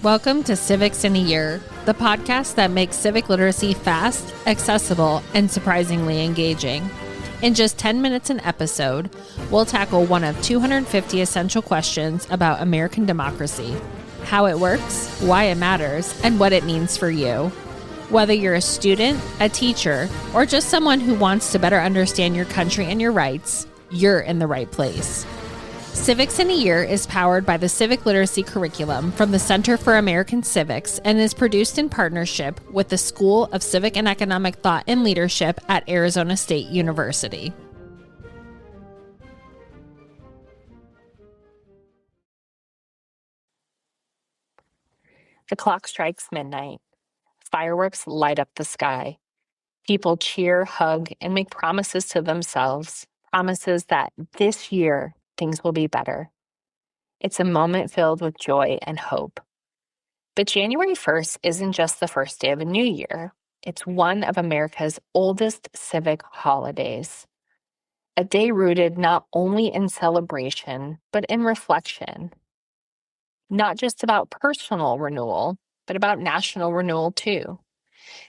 Welcome to Civics in a Year, the podcast that makes civic literacy fast, accessible, and surprisingly engaging. In just 10 minutes an episode, we'll tackle one of 250 essential questions about American democracy, how it works, why it matters, and what it means for you. Whether you're a student, a teacher, or just someone who wants to better understand your country and your rights, you're in the right place. Civics in a Year is powered by the Civic Literacy Curriculum from the Center for American Civics and is produced in partnership with the School of Civic and Economic Thought and Leadership at Arizona State University. The clock strikes midnight. Fireworks light up the sky. People cheer, hug, and make promises to themselves, promises that this year things will be better. It's a moment filled with joy and hope. But January 1st isn't just the first day of a new year. It's one of America's oldest civic holidays. A day rooted not only in celebration, but in reflection. Not just about personal renewal, but about national renewal too.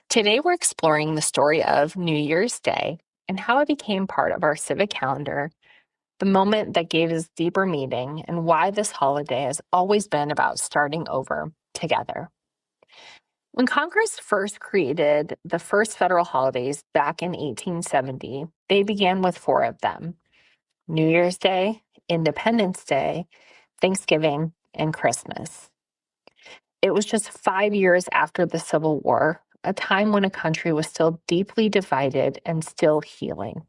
Today, we're exploring the story of New Year's Day and how it became part of our civic calendar, the moment that gave us deeper meaning, and why this holiday has always been about starting over together. When Congress first created the first federal holidays back in 1870, they began with 4 of them: New Year's Day, Independence Day, Thanksgiving, and Christmas. It was just 5 years after the Civil War, a time when a country was still deeply divided and still healing.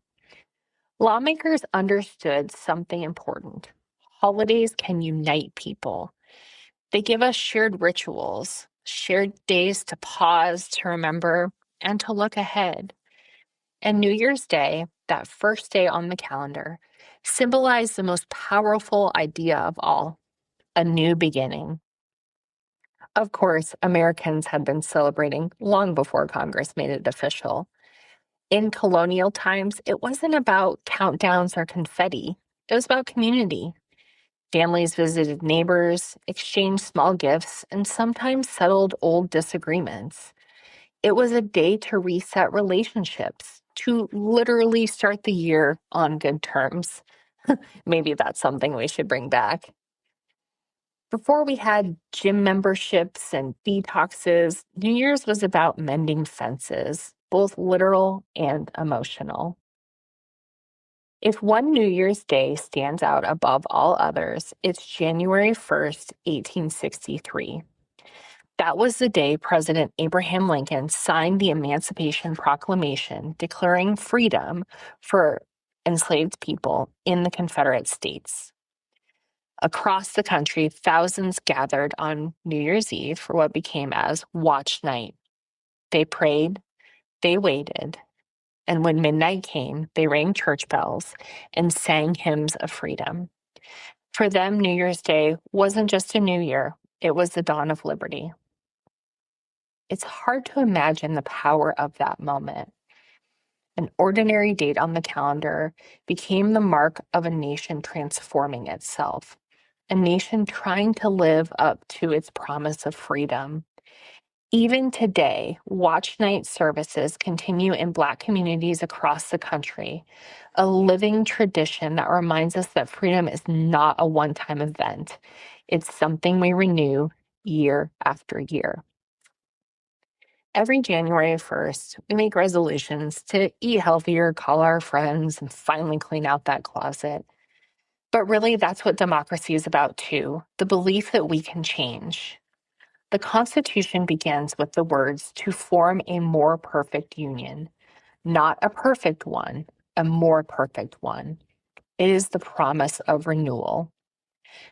Lawmakers understood something important. Holidays can unite people. They give us shared rituals, shared days to pause, to remember, and to look ahead. And New Year's Day, that first day on the calendar, symbolized the most powerful idea of all, a new beginning. Of course, Americans had been celebrating long before Congress made it official. In colonial times, it wasn't about countdowns or confetti. It was about community. Families visited neighbors, exchanged small gifts, and sometimes settled old disagreements. It was a day to reset relationships, to literally start the year on good terms. Maybe that's something we should bring back. Before we had gym memberships and detoxes, New Year's was about mending fences, both literal and emotional. If one New Year's Day stands out above all others, it's January 1st, 1863. That was the day President Abraham Lincoln signed the Emancipation Proclamation declaring freedom for enslaved people in the Confederate States. Across the country, thousands gathered on New Year's Eve for what became as Watch Night. They prayed, they waited, and when midnight came, they rang church bells and sang hymns of freedom. For them, New Year's Day wasn't just a new year, it was the dawn of liberty. It's hard to imagine the power of that moment. An ordinary date on the calendar became the mark of a nation transforming itself, a nation trying to live up to its promise of freedom. Even today, Watch Night services continue in Black communities across the country, a living tradition that reminds us that freedom is not a one-time event. It's something we renew year after year. Every January 1st, we make resolutions to eat healthier, call our friends, and finally clean out that closet. But really, that's what democracy is about too, the belief that we can change. The Constitution begins with the words, to form a more perfect union. Not a perfect one, a more perfect one. It is the promise of renewal.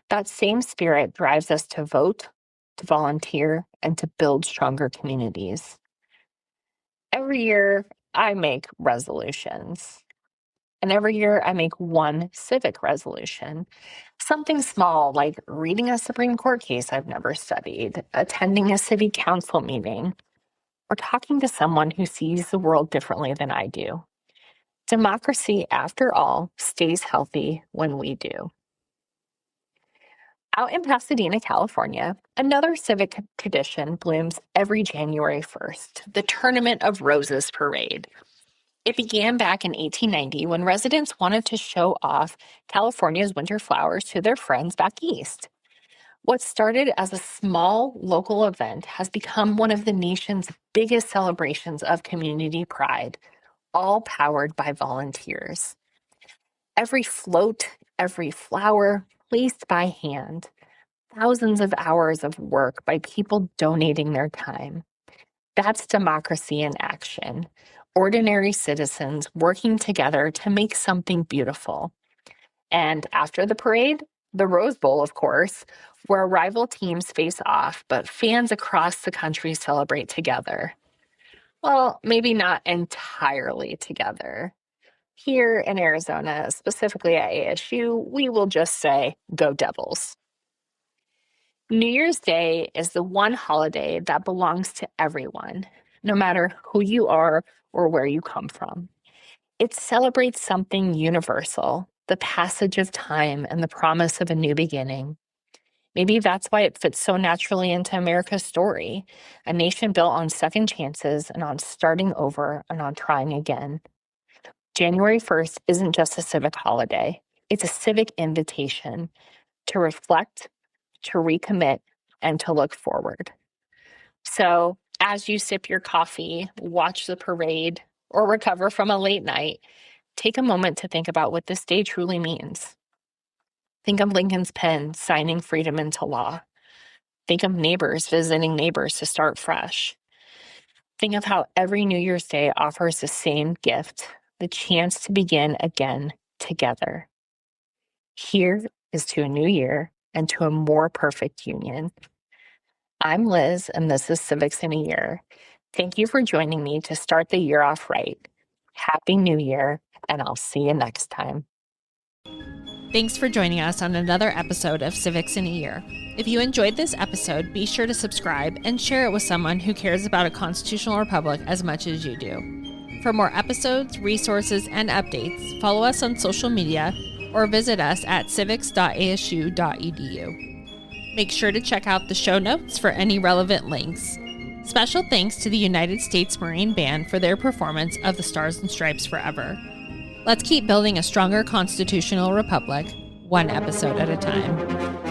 That same spirit drives us to vote, to volunteer, and to build stronger communities. Every year, I make resolutions. And every year, I make one civic resolution. Something small like reading a Supreme Court case I've never studied, attending a city council meeting, or talking to someone who sees the world differently than I do. Democracy, after all, stays healthy when we do. Out in Pasadena, California, another civic tradition blooms every January 1st, the Tournament of Roses Parade. It began back in 1890 when residents wanted to show off California's winter flowers to their friends back east. What started as a small local event has become one of the nation's biggest celebrations of community pride, all powered by volunteers. Every float, every flower placed by hand, thousands of hours of work by people donating their time. That's democracy in action. Ordinary citizens working together to make something beautiful. And after the parade, the Rose Bowl, of course, where rival teams face off, but fans across the country celebrate together. Well, maybe not entirely together. Here in Arizona, specifically at ASU, we will just say, go Devils. New Year's Day is the one holiday that belongs to everyone, no matter who you are or where you come from. It celebrates something universal, the passage of time and the promise of a new beginning. Maybe that's why it fits so naturally into America's story, a nation built on second chances and on starting over and on trying again. January 1st isn't just a civic holiday. It's a civic invitation to reflect, to recommit, and to look forward. So as you sip your coffee, watch the parade, or recover from a late night, take a moment to think about what this day truly means. Think of Lincoln's pen signing freedom into law. Think of neighbors visiting neighbors to start fresh. Think of how every New Year's Day offers the same gift, the chance to begin again together. Here is to a new year and to a more perfect union. I'm Liz, and this is Civics in a Year. Thank you for joining me to start the year off right. Happy New Year, and I'll see you next time. Thanks for joining us on another episode of Civics in a Year. If you enjoyed this episode, be sure to subscribe and share it with someone who cares about a constitutional republic as much as you do. For more episodes, resources, and updates, follow us on social media or visit us at civics.asu.edu. Make sure to check out the show notes for any relevant links. Special thanks to the United States Marine Band for their performance of the Stars and Stripes Forever. Let's keep building a stronger constitutional republic, one episode at a time.